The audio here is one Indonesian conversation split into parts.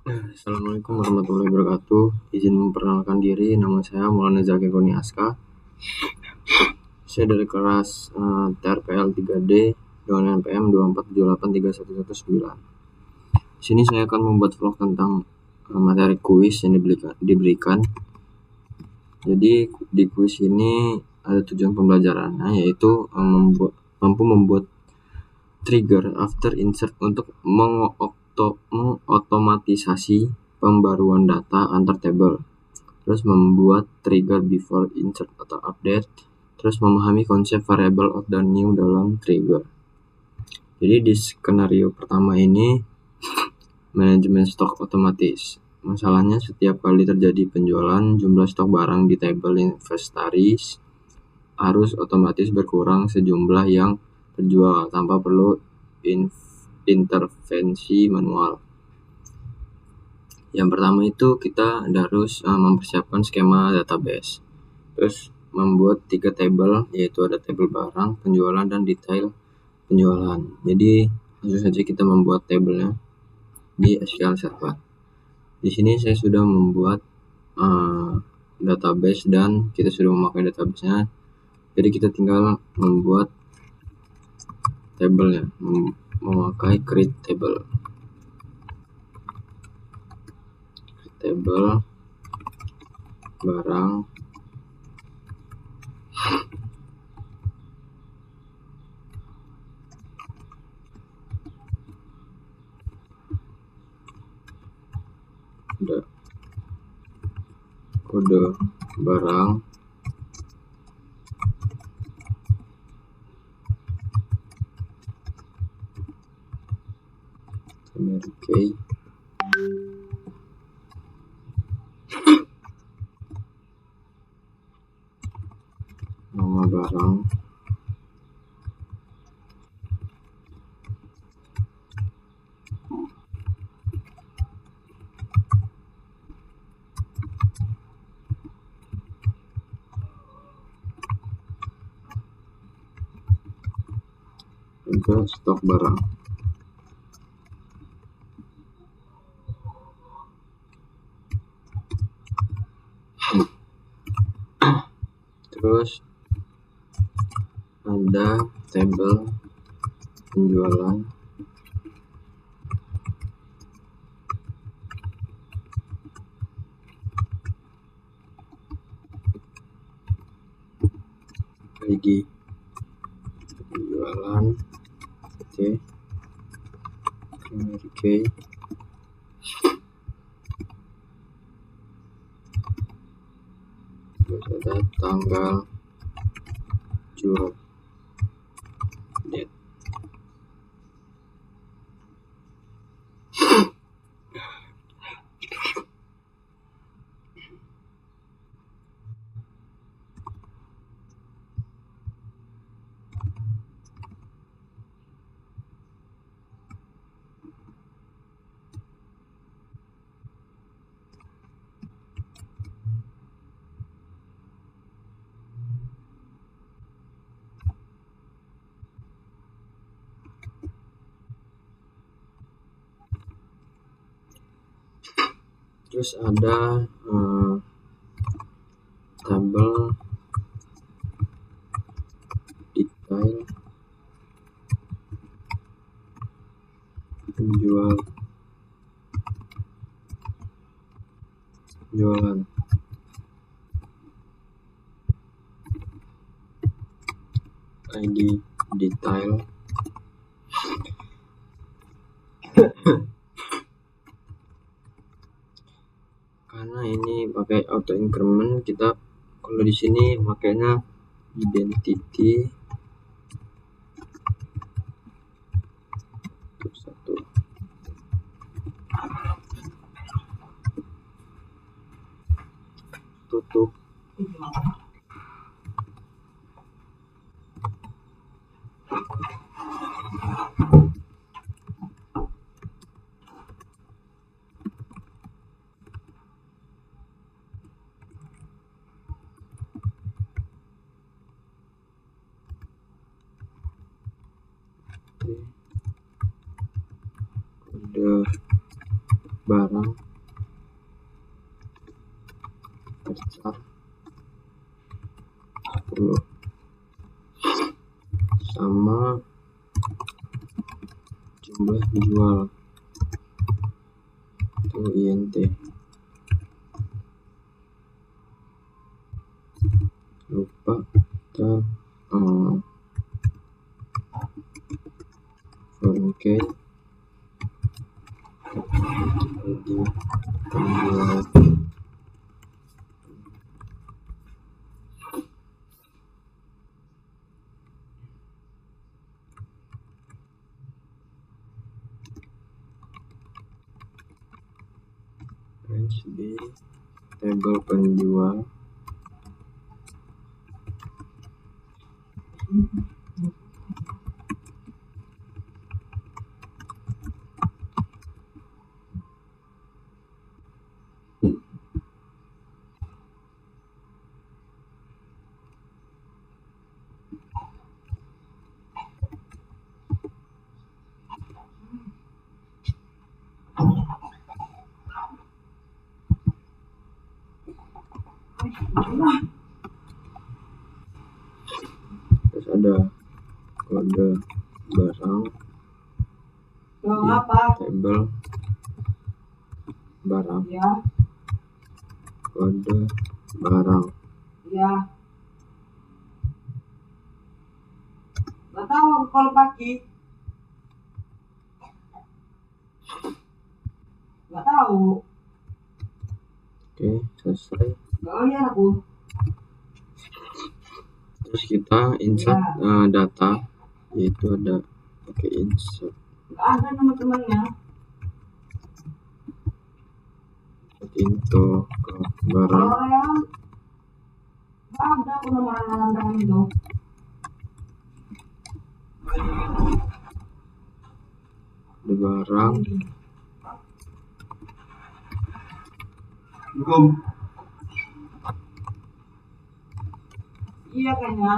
Assalamualaikum warahmatullahi wabarakatuh. Izin memperkenalkan diri, nama saya Maulana Zakir Kurnia Aska. Saya dari kelas TRPL 3D dengan NPM 247831119. Di sini saya akan membuat vlog tentang materi kuis yang diberikan. Jadi di kuis ini ada tujuan pembelajarannya, yaitu mampu membuat trigger after insert untuk mengotomatisasi pembaruan data antar table, terus membuat trigger before insert atau update, terus memahami konsep variable odd dan new dalam trigger. Jadi di skenario pertama ini manajemen stok otomatis. Masalahnya setiap kali terjadi penjualan, jumlah stok barang di table inventaris harus otomatis berkurang sejumlah yang terjual tanpa perlu intervensi manual. Yang pertama itu kita harus mempersiapkan skema database, terus membuat 3 table, yaitu ada table barang, penjualan, dan detail penjualan. Jadi langsung saja kita membuat tabelnya di SQL Server. Di sini saya sudah membuat database dan kita sudah memakai databasenya. Jadi kita tinggal membuat tabelnya, memakai create table barang kode barang key nama barang juga stok barang. Terus ada table penjualan ID penjualan primary key terus ada tanggal jual date. Terus ada tabel detail penjualan ID detail karena ini pakai auto increment, kita kalau di sini makanya identity satu. Tutup kode barang besar 10 sama jumlah jual itu INT. Lupa kita foreign key di penjual range di tabel penjual terus ada kode barang di tabel barang Ya, kode barang ya. Gak tahu aku kalau pagi. Gak tahu. oke selesai. Gak lihat aku. Terus kita insert data, yaitu ada pakai insert Gak ada teman-temannya. into ke barang Kalau yang gak ada aku nomor itu. di barang Iya kayaknya.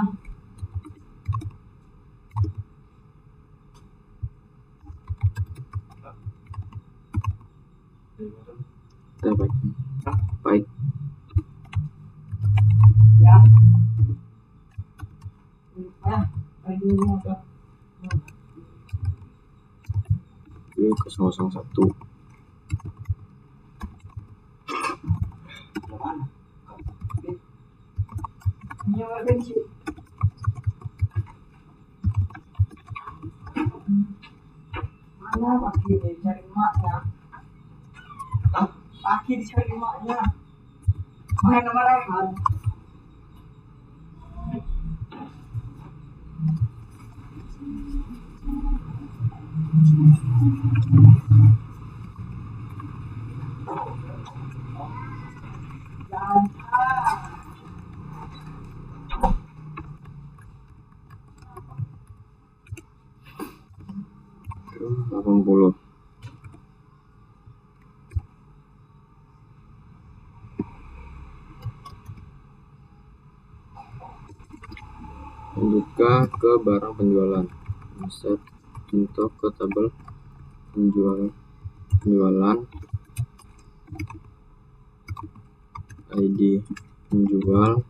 kita baik Ya. Lagi apa? ke 001 Nyawa bensin. Mana pagi dicari emaknya? Pagi dicari emaknya. Main sama Rehan. terus 80. Lanjutkan ke barang penjualan, insert into ke tabel penjualan ID penjual,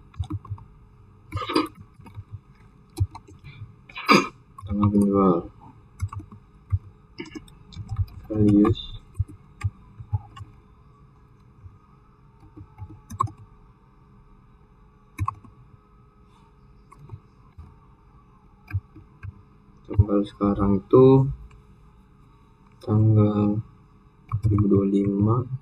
tanggal penjual, values tanggal sekarang itu tanggal 2025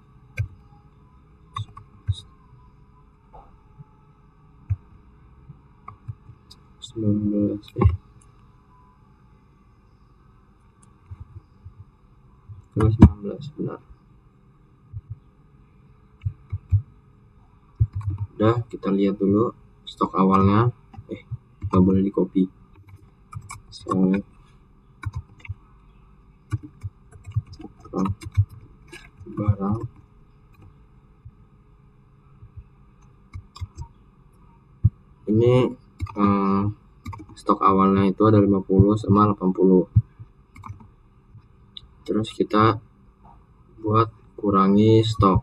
19 benar. Udah, kita lihat dulu stok awalnya. Nggak boleh di copy. Select barang ini, stok awalnya itu ada 50 sama 80. Terus kita buat kurangi stok.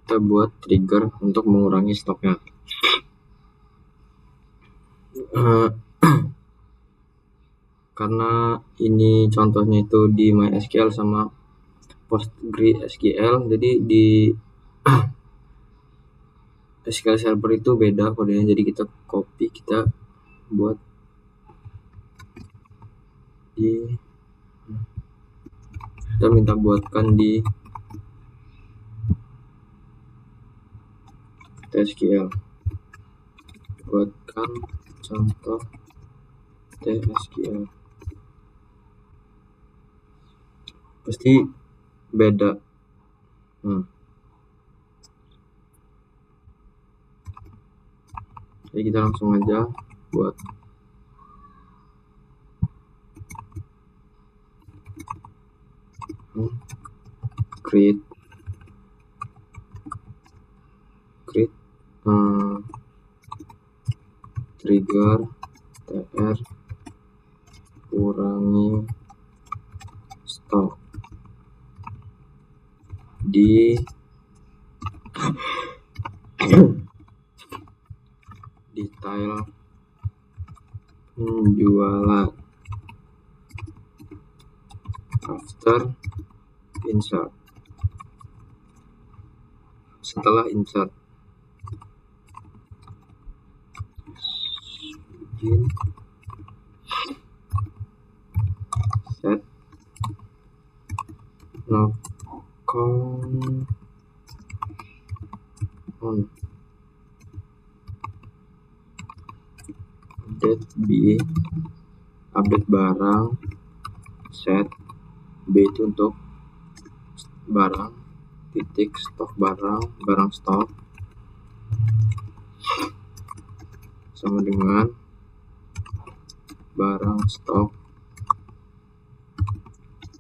Kita buat trigger untuk mengurangi stoknya. Karena ini contohnya itu di MySQL sama PostgreSQL, jadi di SQL Server itu beda kodenya, jadi kita copy, kita buat kita minta buatkan di TSQL, buatkan contoh TSQL, pasti beda. Jadi kita langsung aja buat create trigger tr kurangi stok di detail penjualan after insert. Setelah insert, set no count on update barang, set B itu untuk barang, titik stok barang stok sama dengan barang stok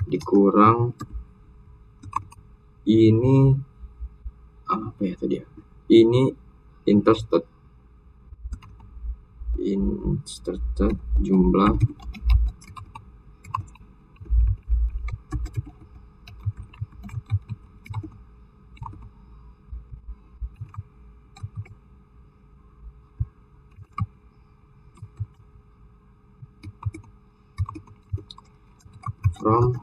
dikurang ini apa ya tadi ya, ini inserted jumlah from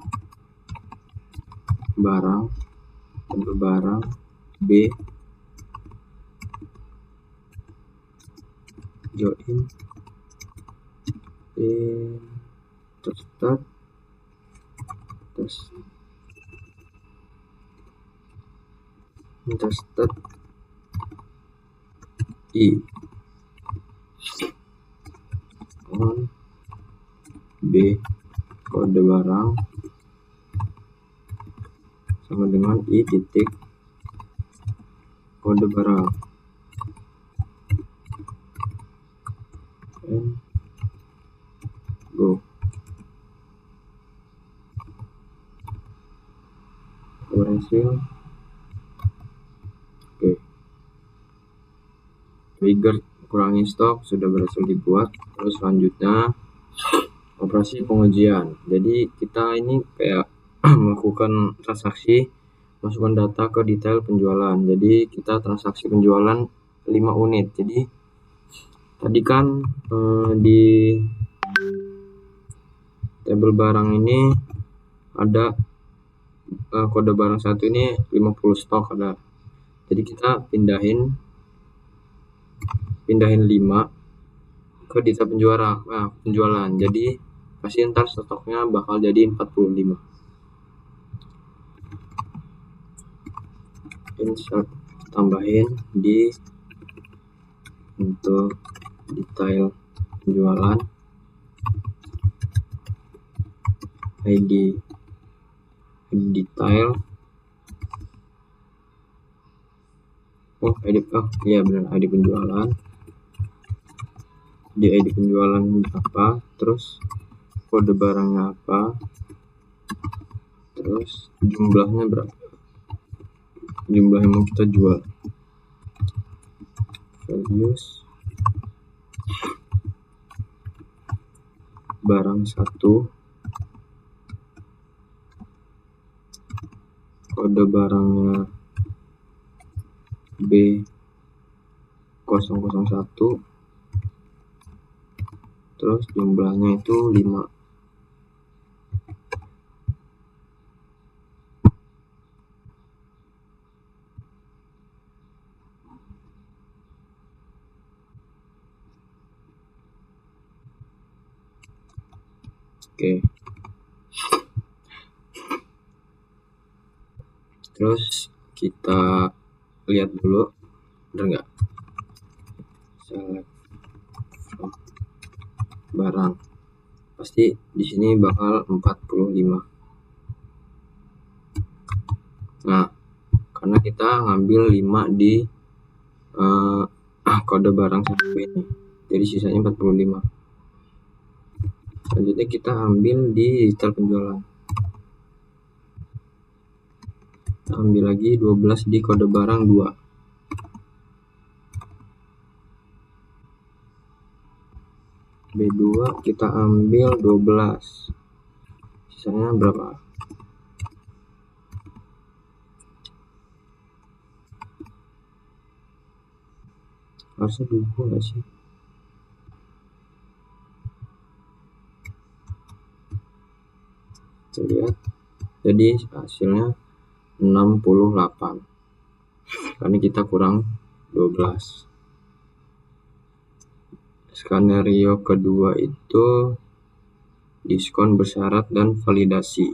barang B join interested I on B kode barang sama dengan I titik kode barang and go. Berhasil. Oke. Trigger kurangi stok sudah berhasil dibuat. Terus selanjutnya operasi pengujian. Jadi kita ini kayak melakukan transaksi, masukkan data ke detail penjualan. Jadi kita transaksi penjualan 5 unit. Jadi tadi kan di tabel barang ini ada kode barang satu ini 50 stok ada. Jadi kita pindahin 5 ke detail penjualan. Jadi pasti ntar stoknya bakal jadi 45. Insert, tambahin di untuk detail penjualan ID detail iya benar, ID penjualan, di ID penjualan apa, terus kode barangnya apa, terus jumlahnya berapa, jumlah yang mau kita jual, values barang 1 kode barangnya B001, terus jumlahnya itu 5. Oke. Terus kita lihat dulu, bener nggak? Select from barang. Pasti di sini bakal 45. Nah, karena kita ngambil 5 di kode barang satu ini, jadi sisanya 45. Selanjutnya kita ambil di detail penjualan. Kita ambil lagi 12 di kode barang 2. B2 kita ambil 12. Sisanya berapa? Harusnya 2 nggak sih? Kita lihat, jadi hasilnya 68 karena kita kurang 12. Skenario kedua itu diskon bersyarat dan validasi.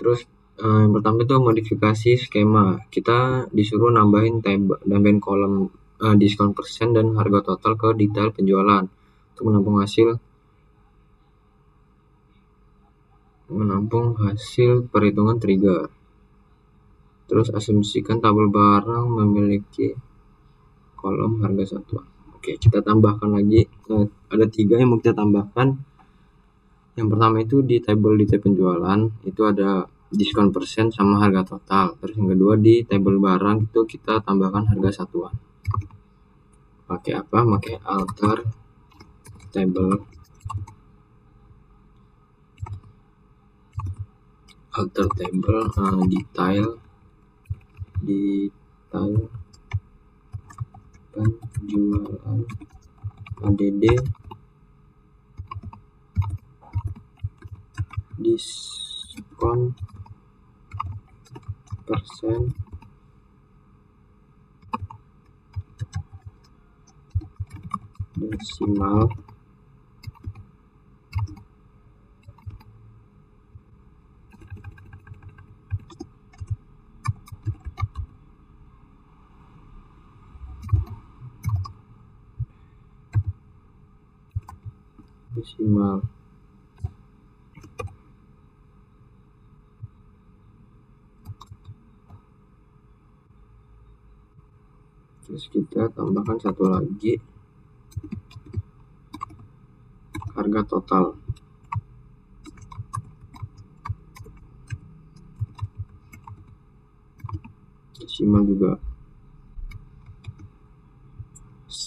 Terus yang pertama itu modifikasi skema. Kita disuruh nambahin kolom diskon persen dan harga total ke detail penjualan untuk menampung hasil perhitungan trigger. Terus asumsikan tabel barang memiliki kolom harga satuan. Oke, kita tambahkan lagi. Ada 3 yang mau kita tambahkan. Yang pertama itu di tabel detail penjualan itu ada diskon persen sama harga total. Terus yang kedua di tabel barang itu kita tambahkan harga satuan. Pakai apa? Pakai alter table detail penjualan ADD diskon persen desimal terus kita tambahkan satu lagi harga total. Desimal juga.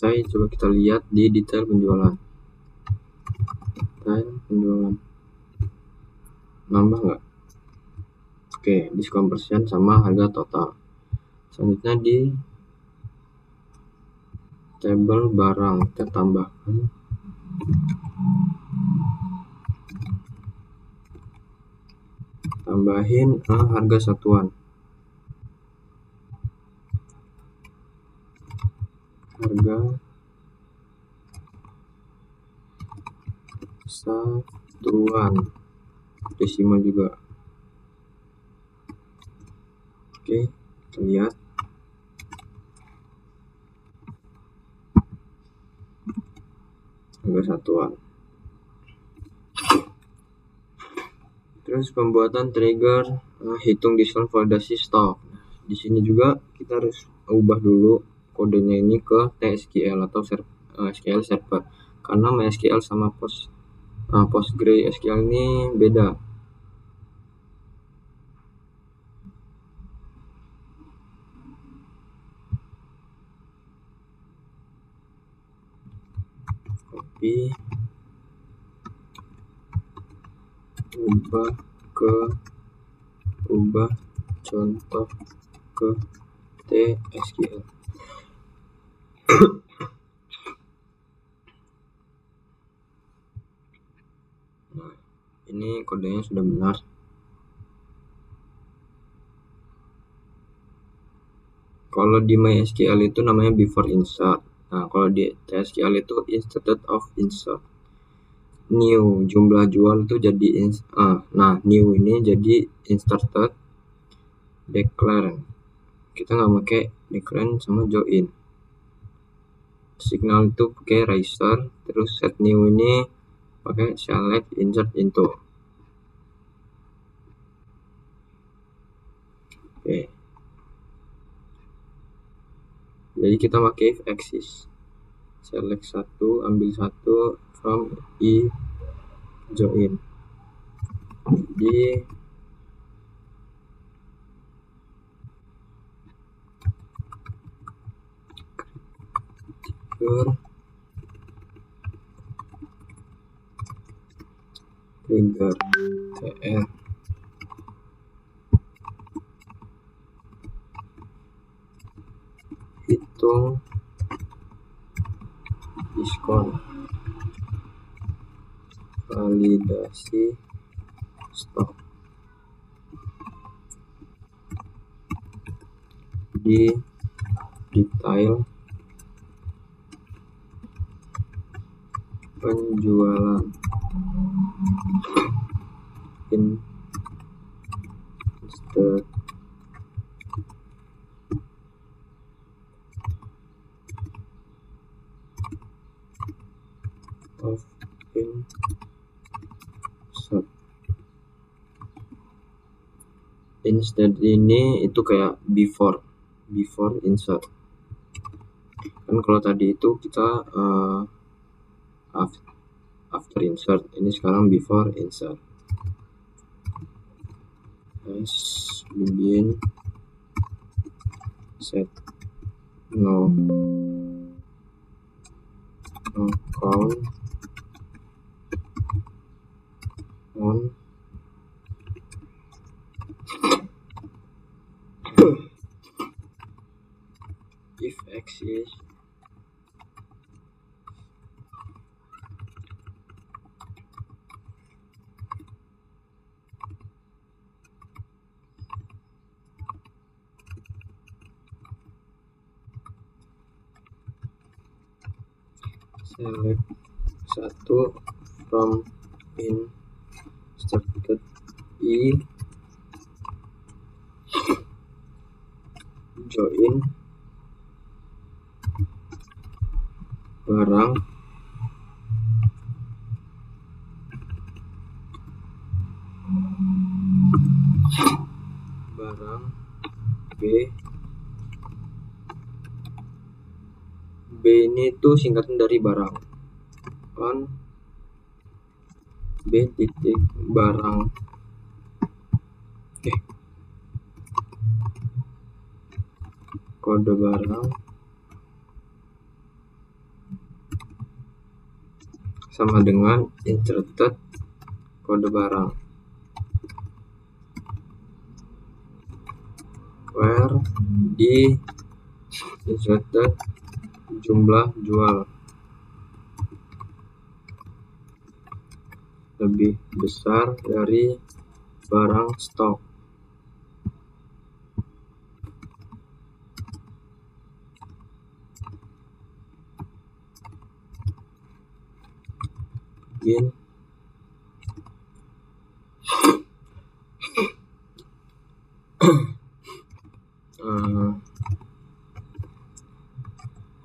Coba kita lihat di detail penjualan. Nambah nggak? Oke, diskon persen sama harga total. Selanjutnya di tabel barang kita tambahin harga satuan. Harga satuan desimal juga. Oke, kita lihat. Harga satuan. Terus pembuatan trigger hitung diskon validasi stok. Di sini juga kita harus ubah dulu kodenya ini ke TSQL atau SQL server, karena MySQL sama PostgreSQL ini beda. tapi ubah contoh ke TSQL. Nah, ini kodenya sudah benar. Kalau di MySQL itu namanya before insert. Nah, kalau di TSQL itu instead of insert. New jumlah jual itu jadi new ini jadi inserted declare. Kita nggak pakai declare sama join. Signal itu pakai riser, terus set new ini pakai select insert into. Oke. Jadi kita pakai if axis. Select satu, ambil satu from i join. Jadi trigger tr hitung diskon validasi stok di detail penjualan instead of insert. Instead ini itu kayak before insert. Kan kalau tadi itu kita after insert, ini sekarang before insert. Let's begin set no count on if x is select satu from inserted i join barang B. B ini tuh singkatan dari barang. On B titik barang. Kode barang sama dengan inserted kode barang. Where di inserted jumlah jual lebih besar dari barang stok. Begin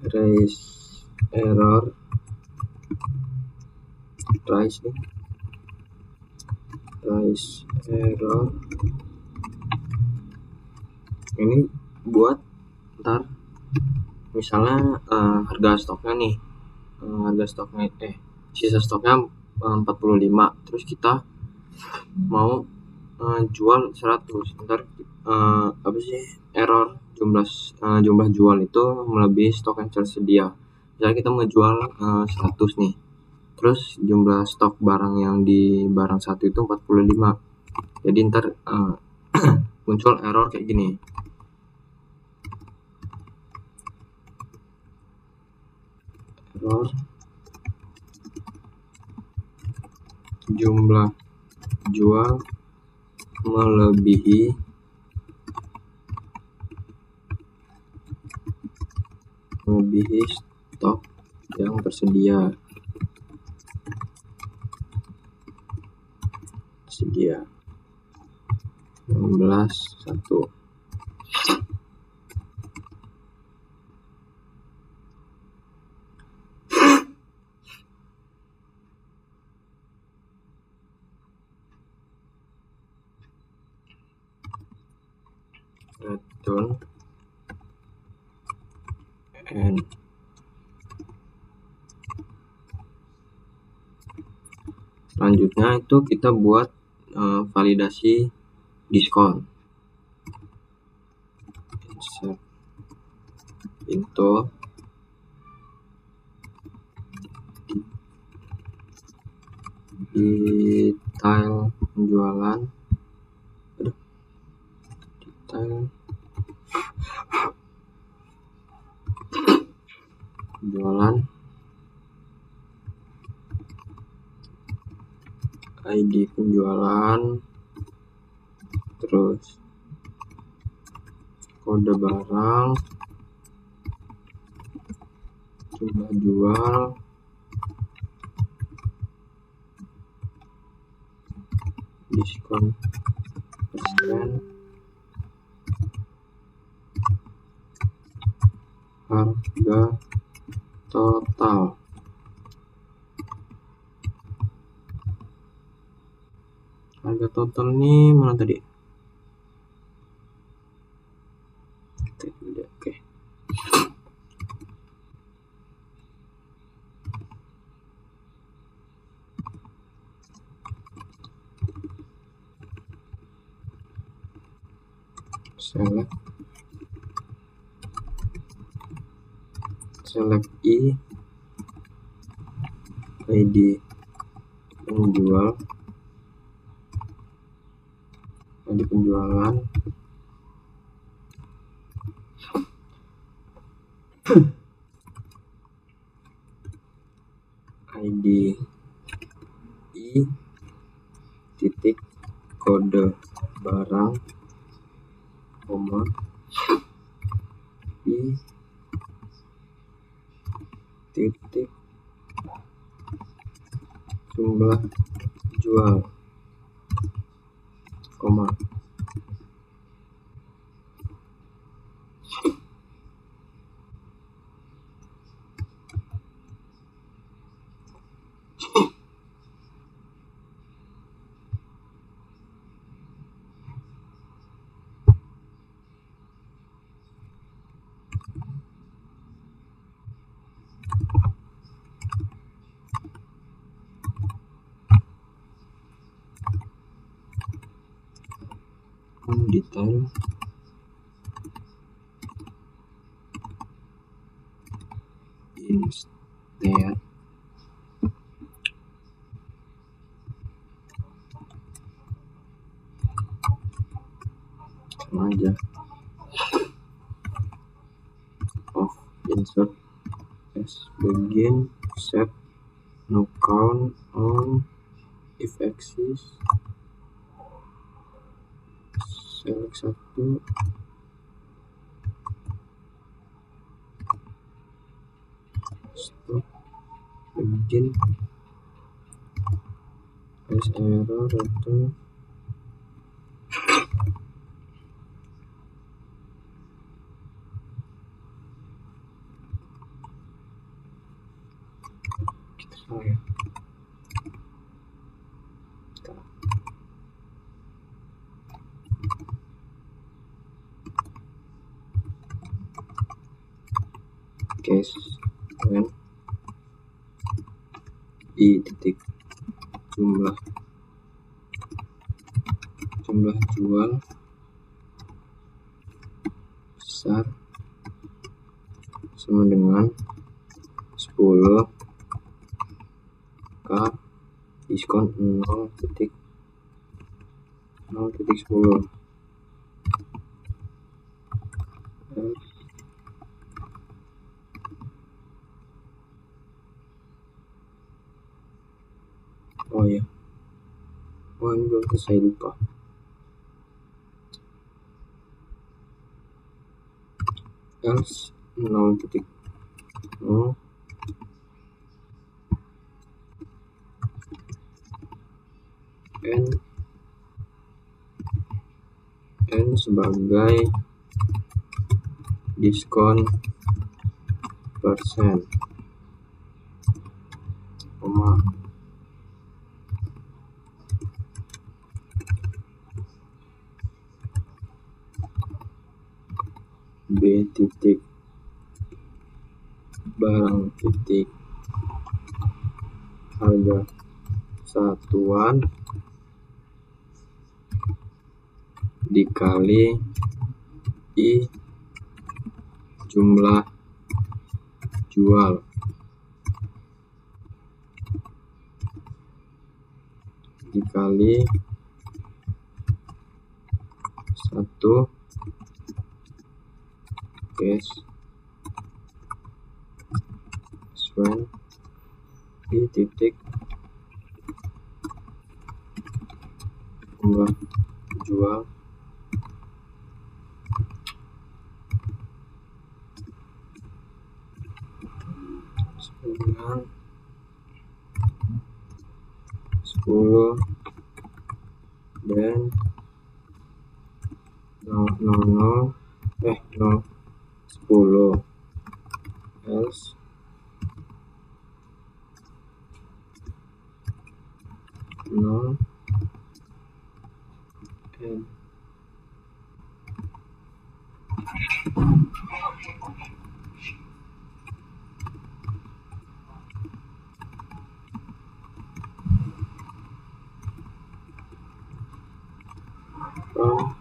raise error ini buat ntar misalnya harga stoknya nih sisa stoknya 45, terus kita mau jual 100, ntar error jumlah jual itu melebihi stok yang tersedia. Misalnya kita mau jual 100 nih, Terus jumlah stok barang yang di barang satu itu 45. Jadi ntar muncul error kayak gini. Error jumlah jual melebihi stok yang tersedia. 16.1. Return and selanjutnya itu kita buat validasi diskon. Insert into detail penjualan, ID penjualan, terus kode barang, jumlah jual, diskon persen, harga total. Harga total ini mana tadi? Oke. Select I, ID penjual, ID penjualan, ID I titik kode barang, koma I titik jumlah jual, koma detail instead sama aja of insert as begin set no count on if axis select 1 stop begin as error return ya. Case when I titik jumlah jual besar sama dengan 10 maka diskon 0.10. Oh ya, ini belum selesai, lupa. Else 0.0 n sebagai diskon persen, koma B titik barang titik harga satuan dikali I jumlah jual dikali 1 cash when I titik jumlah jual dengan 10 dan 0 10 else 0 n. From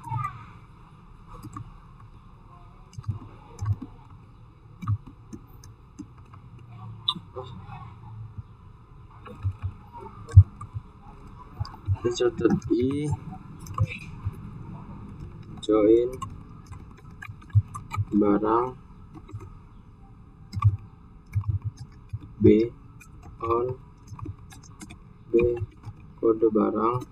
inserted I join barang B on B kode barang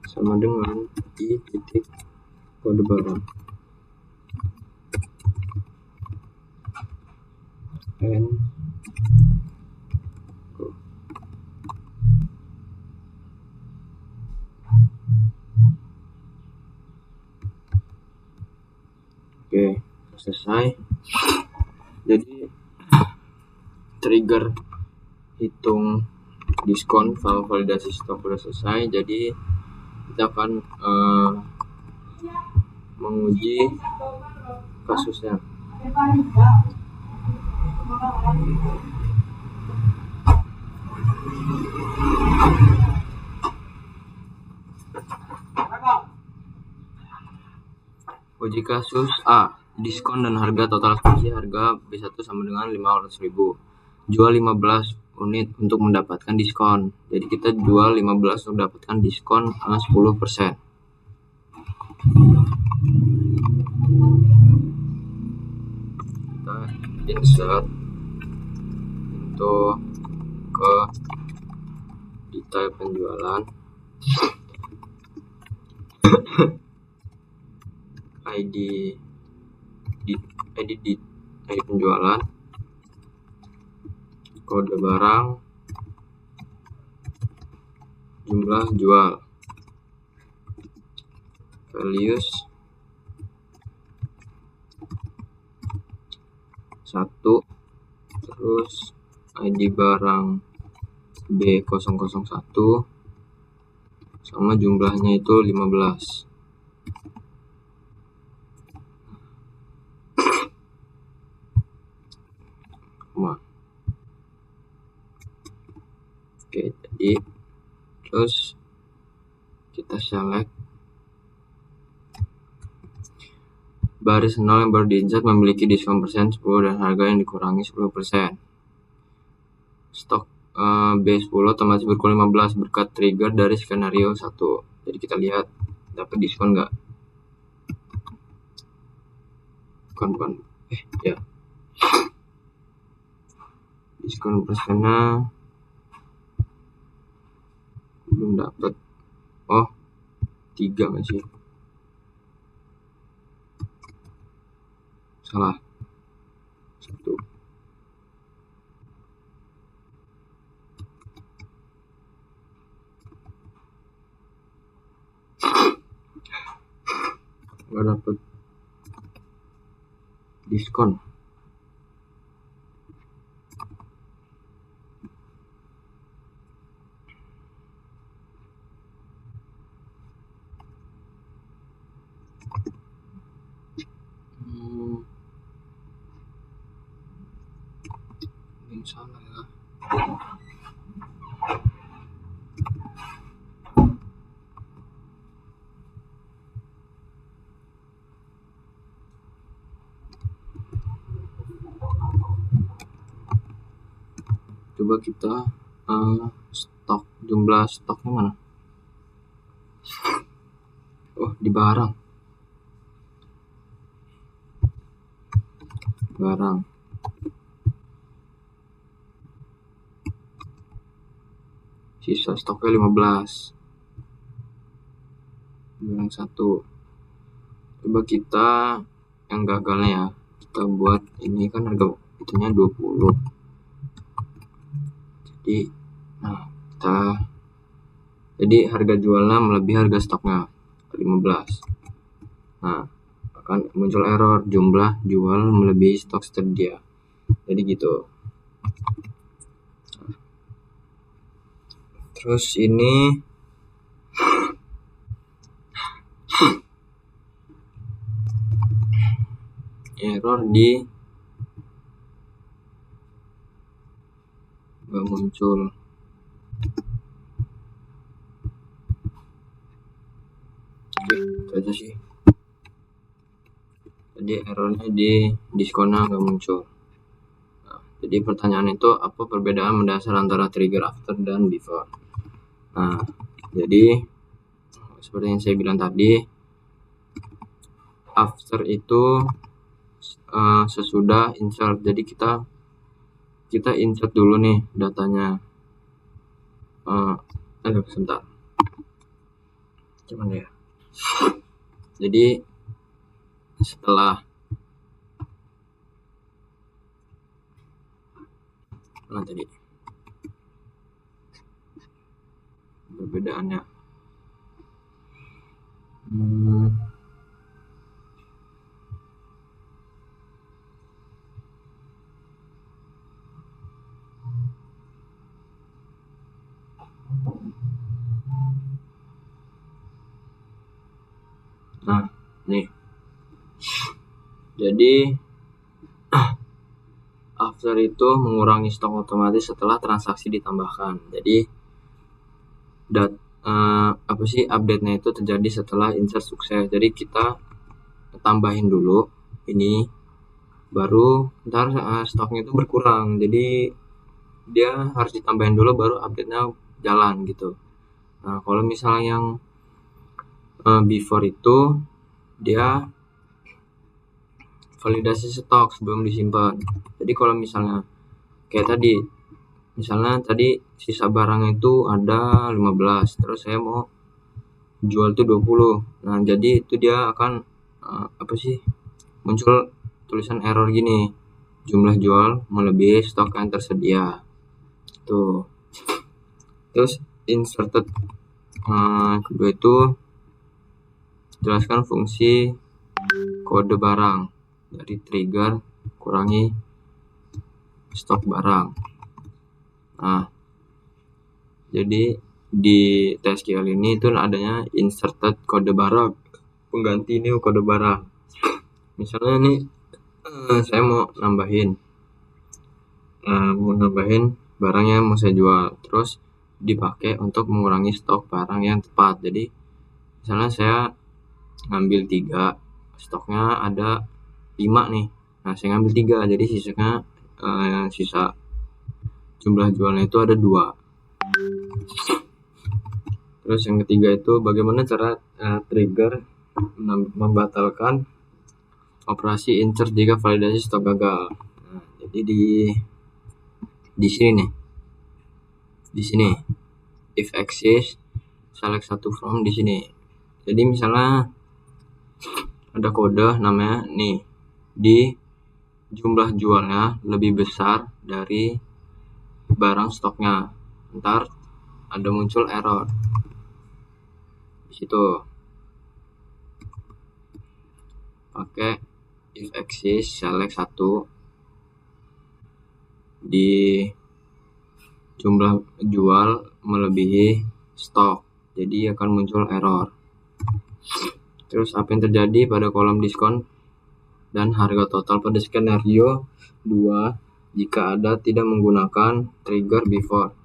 sama dengan I titik kode barang n. Oke, selesai. Jadi trigger hitung diskon validasi stok sudah selesai. Jadi kita akan menguji kasusnya. Uji kasus A. Diskon dan harga total spesifikasi harga B1 sama dengan 500.000. Jual 15 unit untuk mendapatkan diskon. Jadi kita jual 15 untuk mendapatkan diskon 10%. Kita insert untuk ke detail penjualan. ID penjualan, kode barang, jumlah jual, values 1, terus ID barang B001 sama jumlahnya itu 15. Oke, jadi terus kita select baris 0 yang baru di-insert memiliki diskon persen 10 dan harga yang dikurangi 10%. Stok B10 otomatis berkurang 15 berkat trigger dari skenario 1. Jadi kita lihat dapat diskon nggak? Bukan. Ya. Diskon persennya belum dapat. 3 masih. Salah. 1. Nggak dapat diskon. Ini salah ya. Coba kita jumlah stoknya mana? Di barang. Sisa stoknya 15. Barang 1. Coba kita yang gagalnya ya. Kita buat ini kan harga itunya 20. Jadi harga jualnya melebihi harga stoknya 15. Akan muncul error jumlah jual melebihi stok tersedia. Jadi gitu. Terus ini error di nggak muncul. Itu aja sih. Jadi errornya di diskonnya nggak muncul. Jadi pertanyaan itu apa perbedaan mendasar antara trigger after dan before? Jadi seperti yang saya bilang tadi, after itu sesudah insert. Jadi kita insert dulu nih datanya. Sebentar. Cuman ya. Jadi setelah tadi perbedaannya nih. Jadi after itu mengurangi stok otomatis setelah transaksi ditambahkan. Jadi update-nya itu terjadi setelah insert sukses. Jadi kita tambahin dulu ini, baru ntar stoknya itu berkurang. Jadi dia harus ditambahin dulu baru update-nya jalan gitu. Kalau misalnya yang before itu dia validasi stok sebelum disimpan. Jadi kalau misalnya kayak tadi, misalnya tadi sisa barang itu ada 15, terus saya mau jual tuh 20. Jadi itu dia akan muncul tulisan error gini, jumlah jual melebihi stok yang tersedia. Tuh. Terus inserted kedua itu jelaskan fungsi kode barang dari trigger kurangi stok barang. Jadi di TSQL ini itu adanya inserted kode barang, pengganti ini kode barang. Misalnya nih saya mau nambahin barang yang mau saya jual, terus dipakai untuk mengurangi stok barang yang tepat. Jadi misalnya saya ngambil 3 stoknya ada 5 nih. Nah, saya ngambil 3, jadi sisa jumlah jualnya itu ada 2. Terus yang ketiga itu bagaimana cara trigger membatalkan operasi insert jika validasi stok gagal. Nah, jadi di sini nih. Di sini if exists select satu from di sini. Jadi misalnya ada kode namanya nih, di jumlah jualnya lebih besar dari barang stoknya, ntar ada muncul error di situ. Pakai if exists select 1 di jumlah jual melebihi stok, jadi akan muncul error. Terus apa yang terjadi pada kolom diskon dan harga total pada skenario 2 jika ada tidak menggunakan trigger before.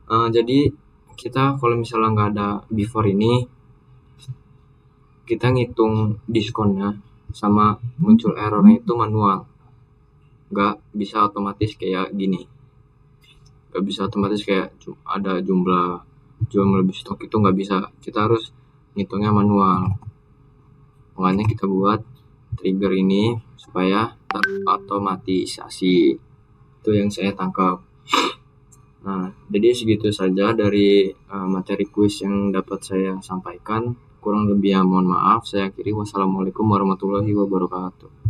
Jadi kita kalau misalnya nggak ada before ini, kita ngitung diskonnya sama muncul errornya itu manual, nggak bisa otomatis kayak gini. Nggak bisa otomatis kayak ada jumlah jual melebihi stok, itu nggak bisa. Kita harus ngitungnya manual. Makanya kita buat trigger ini supaya terotomatisasi. Itu yang saya tangkap. Nah, jadi segitu saja dari materi kuis yang dapat saya sampaikan. Kurang lebihnya mohon maaf. Saya akhiri. Wassalamualaikum warahmatullahi wabarakatuh.